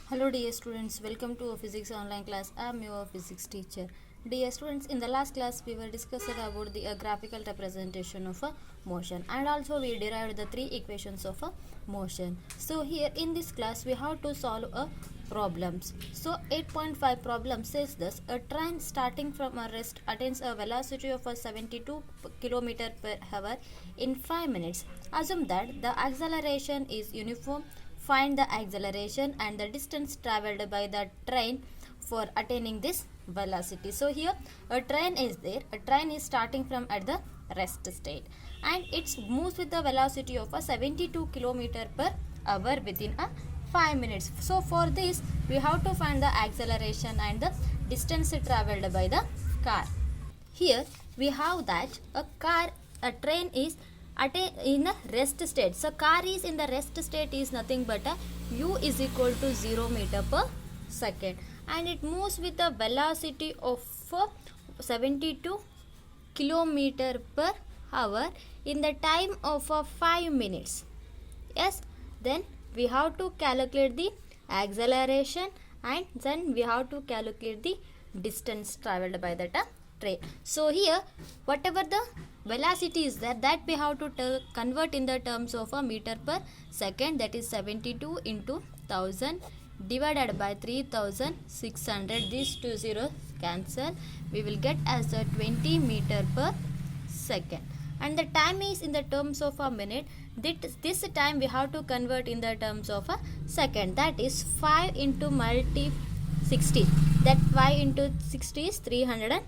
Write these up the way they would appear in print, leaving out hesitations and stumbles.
Hello dear students, welcome to a physics online class. I am your physics teacher. Dear students, in the last class we were discussing about the graphical representation of a motion, and also we derived the three equations of a motion. So here in this class we have to solve a problems. So 8.5 problem says this: a train starting from a rest attains a velocity of a 72 km per hour in 5 minutes. Assume that the acceleration is uniform. Find the acceleration and the distance traveled by the train for attaining this velocity. So here a train is there. A train is starting from at the rest state and it moves with the velocity of a 72 km per hour within a 5 minutes. So for this we have to find the acceleration and the distance traveled by the car. Here we have that a train is in a rest state. So car is in the rest state is nothing but a u is equal to 0 meter per second, and it moves with the velocity of 72 kilometer per hour in the time of 5 minutes. Yes, then we have to calculate the acceleration and then we have to calculate the distance traveled by that train. So here whatever the velocity is there, that we have to convert in the terms of a meter per second, that is 72 into 1000 divided by 3600. These two zeros cancel. We will get as a 20 meter per second, and the time is in the terms of a minute. This time we have to convert in the terms of a second, that is 5 into 60, that 5 into 60 is 300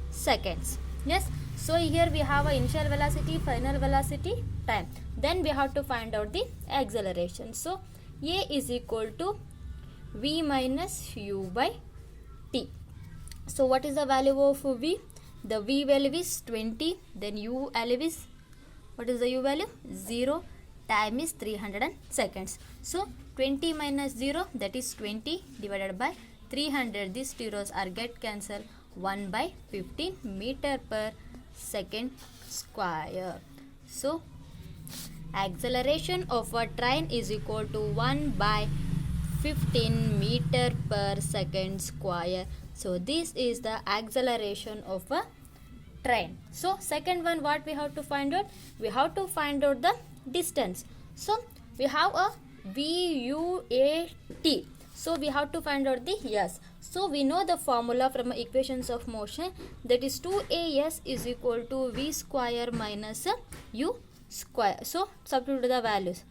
seconds. Yes, so here we have a initial velocity, final velocity, time. Then we have to find out the acceleration. So a is equal to v minus u by t. So what is the value of v? The v value is 20, then u value is, what is the u value? 0, time is 300 seconds. So 20 minus 0, that is 20, divided by 300. These zeros are get cancelled. 1 by 15 meter per second square. So acceleration of a train is equal to 1 by 15 meter per second square. So this is the acceleration of a train. So second one, what we have to find out? We have to find out the distance. So we have a VUAT. So we have to find out the S. So we know the formula from equations of motion, that is 2AS is equal to V square minus U square. So substitute the values.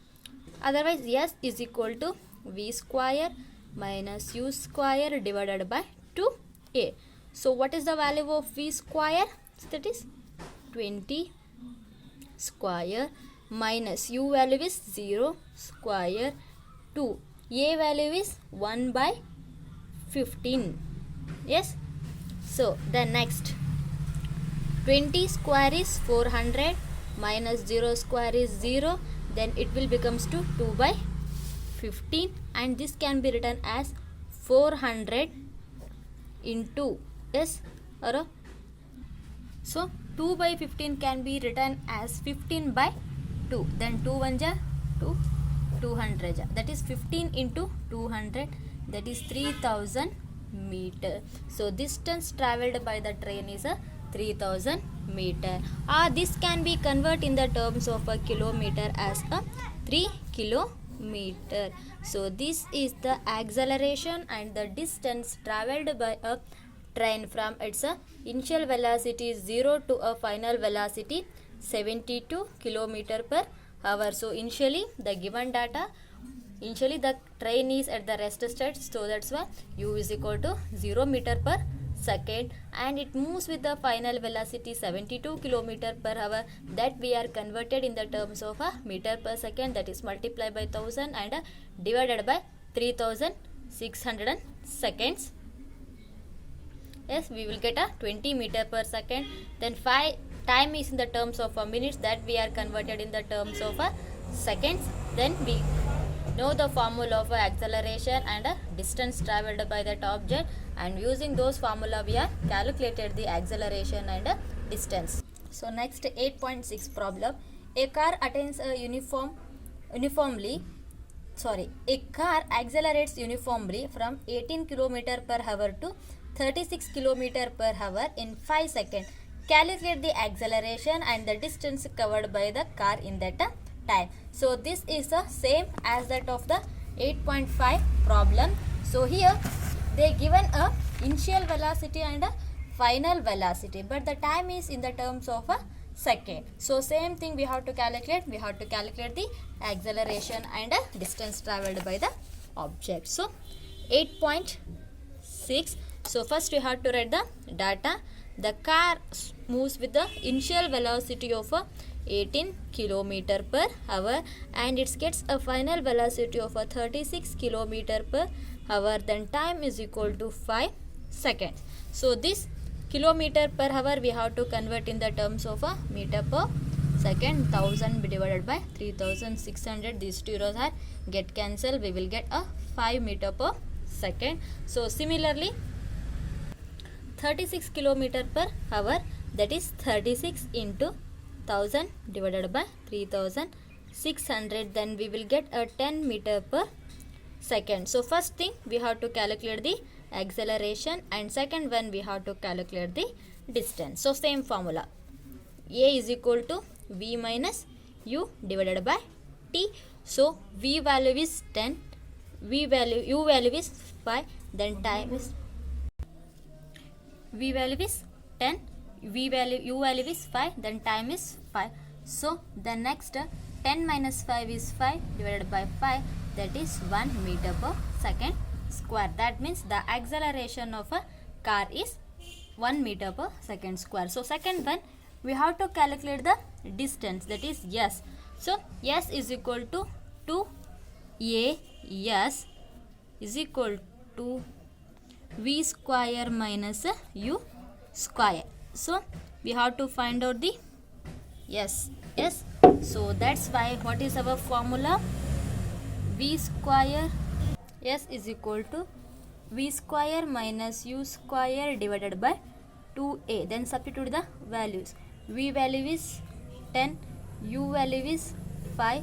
Otherwise S is equal to V square minus U square divided by 2A. So what is the value of V square? That is 20 square minus U value is 0 square 2. A value is 1 by 15. Yes. So the next 20 square is 400 minus 0 square is 0. Then it will becomes to 2 by 15, and this can be written as 400 into, yes, or so 2 by 15 can be written as 15 by 2. Then 2 1 ja 2, 200 ja, that is 15 into 200, that is 3000 meter. So distance traveled by the train is a 3000 meter. This can be converted in the terms of a kilometer as a 3 kilometer. So this is the acceleration and the distance traveled by a train from its initial velocity 0 to a final velocity 72 kilometer per hour. So initially the given data, initially the train is at the rest state, so that's why u is equal to 0 meter per second, and it moves with the final velocity 72 kilometer per hour, that we are converted in the terms of a meter per second, that is multiplied by 1000 and divided by 3600 seconds. Yes, we will get a 20 meter per second. Then time is in the terms of minutes, that we are converted in the terms of seconds. Then we know the formula of acceleration and distance traveled by that object, and using those formula we are calculated the acceleration and distance. So next 8.6 problem. A car attains a uniformly a car accelerates uniformly from 18 km per hour to 36 km per hour in 5 seconds. Calculate the acceleration and the distance covered by the car in that time. So this is the same as that of the 8.5 problem. So here they given a initial velocity and a final velocity, but the time is in the terms of a second. So same thing we have to calculate. We have to calculate the acceleration and distance traveled by the object. So 8.6. So first we have to write the data. The car moves with the initial velocity of 18 km per hour and it gets a final velocity of 36 km per hour. Then time is equal to 5 seconds. So this kilometer per hour we have to convert in the terms of a meter per second. 1000 divided by 3600, these two zeros are get cancelled, we will get a 5 meter per second. So similarly 36 kilometer per hour, that is 36 into 1000 divided by 3600, then we will get a 10 meter per second. So first thing we have to calculate the acceleration and second one we have to calculate the distance. So same formula, A is equal to V minus U divided by T. So V value is 10, U value is 5, then time is V value is 10, U value is 5, then time is 5. So the next 10 minus 5 is 5 divided by 5, that is 1 meter per second square. That means the acceleration of a car is 1 meter per second square. So second one we have to calculate the distance, that is S. So S is equal to 2 AS is equal to V square minus U square. So we have to find out the S. So that's why what is our formula? V square S is equal to V square minus U square divided by 2A. Then substitute the values. V value is 10, U value is 5,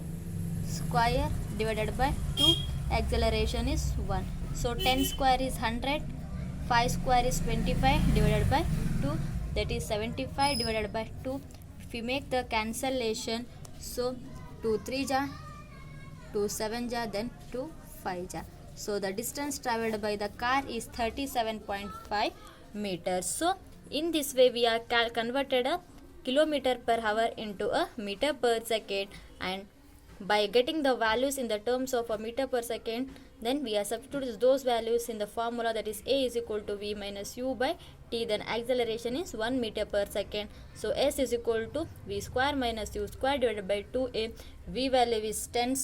square divided by 2, acceleration is 1. So 10 square is 100, 5 square is 25 divided by 2, that is 75 divided by 2. If we make the cancellation, so 2 3 ja, 2 7 ja, then 2 5 ja. So the distance traveled by the car is 37.5 meters. So in this way we are converted a kilometer per hour into a meter per second, and by getting the values in the terms of a meter per second, then we are substituting those values in the formula, that is A is equal to V minus U by T. Then acceleration is 1 meter per second. So S is equal to V square minus U square divided by 2A. V value is 10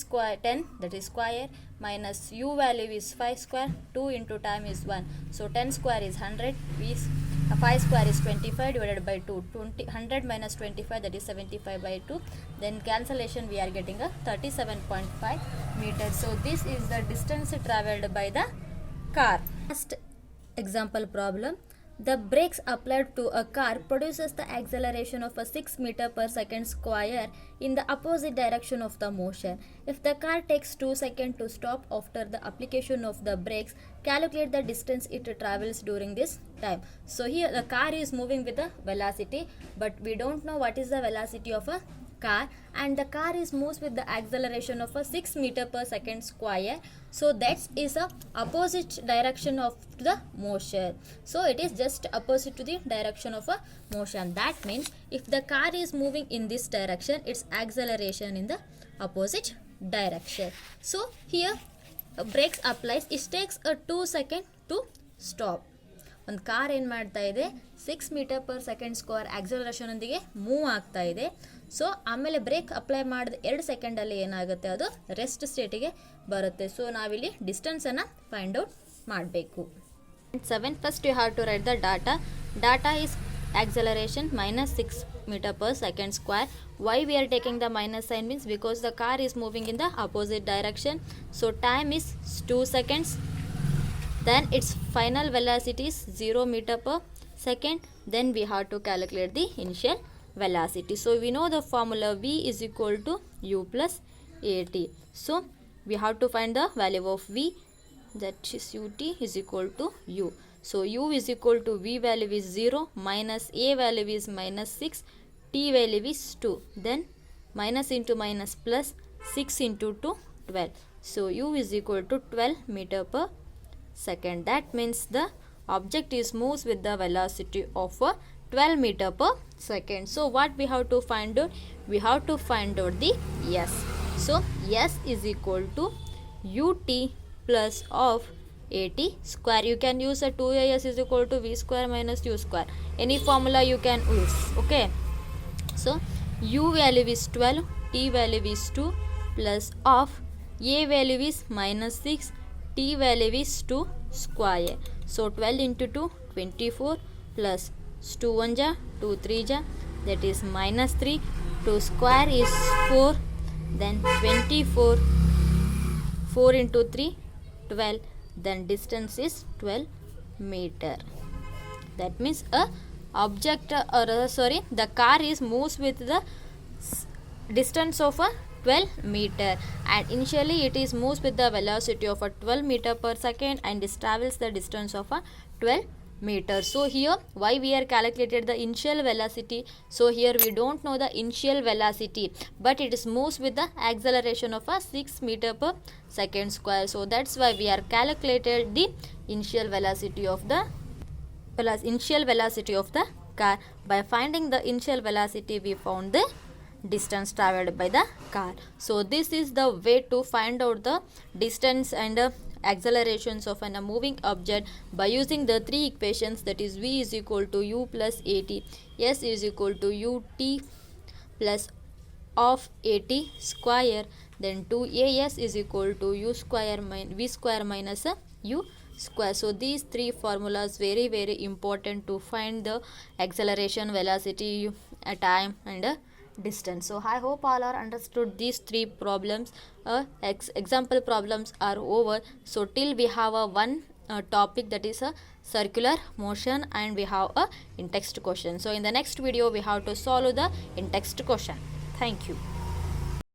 that is square, minus U value is 5 square, 2 into time is 1. So 10 square is 100, 5 square is 25 divided by 2, 100 minus 25, that is 75 by 2. Then cancellation we are getting a 37.5 meters. So this is the distance traveled by the car. Last example problem. The brakes applied to a car produces the acceleration of a 6 meter per second square in the opposite direction of the motion. If the car takes 2 seconds to stop after the application of the brakes, calculate the distance it travels during this time. So here the car is moving with a velocity, but we don't know what is the velocity of a car, and the car is moves with the acceleration of a 6 meter per second square. So that is a opposite direction of the motion. So it is just opposite to the direction of a motion. That means if the car is moving in this direction, its acceleration in the opposite direction. So here brakes applies, it takes a 2 seconds to stop. ಒಂದು car ಏನು ಮಾಡ್ತಾ ಇದೆ 6 metre per second square ಆಕ್ಸಲರೇಷನ್ನೊಂದಿಗೆ move ಆಗ್ತಾ ಇದೆ. So ಆಮೇಲೆ break apply ಮಾಡಿದ 2 ಸೆಕೆಂಡಲ್ಲಿ ಏನಾಗುತ್ತೆ, ಅದು ರೆಸ್ಟ್ ಸ್ಟೇಟಿಗೆ ಬರುತ್ತೆ. ಸೊ ನಾವಿಲ್ಲಿ ಡಿಸ್ಟೆನ್ಸನ್ನು ಫೈಂಡ್ ಔಟ್ ಮಾಡಬೇಕು. 7 first you have to write the data is acceleration minus 6 meter per second square. Why we are taking the minus sign means because the car is moving in the opposite direction. So time is 2 seconds. Then its final velocity is 0 meter per second. Then we have to calculate the initial velocity. So we know the formula V is equal to U plus AT. So we have to find the value of v, that is ut is equal to u. So u is equal to v value is 0, minus a value is minus 6, t value is 2, then minus into minus plus 6 into 2 12. So u is equal to 12 meter per second. That means the object is moves with the velocity of 12 meter per second. So what we have to find out? We have to find out the s. So s is equal to ut plus of at square. You can use a 2as is equal to v square minus u square. Any formula you can use. Okay. So u value is 12, t value is 2 plus of a value is minus 6, t value is 2 square. So 12 into 2 24 plus 2 1 ja 2 3 ja, that is minus 3, 2 square is 4, then 24, 4 into 3 12, then distance is 12 meter. That means a object the car is moves with the distance of a 12 meter, and initially it is moves with the velocity of a 12 meter per second and it travels the distance of a 12 meter. So here why we are calculated the initial velocity? So here we don't know the initial velocity, but it is moves with the acceleration of a 6 meter per second square. So that's why we are calculated the initial velocity of the car. By finding the initial velocity, we found the distance traveled by the car. So this is the way to find out the distance and accelerations of a moving object by using the three equations, that is v is equal to u plus at, s is equal to ut plus of at square, then 2as is equal to u square v square minus u square. So these three formulas very important to find the acceleration, velocity, time and distance. So I hope all are understood these three problems. Example problems are over. So till we have a one topic, that is a circular motion, and we have a in text question. So in the next video we have to solve the in text question. Thank you.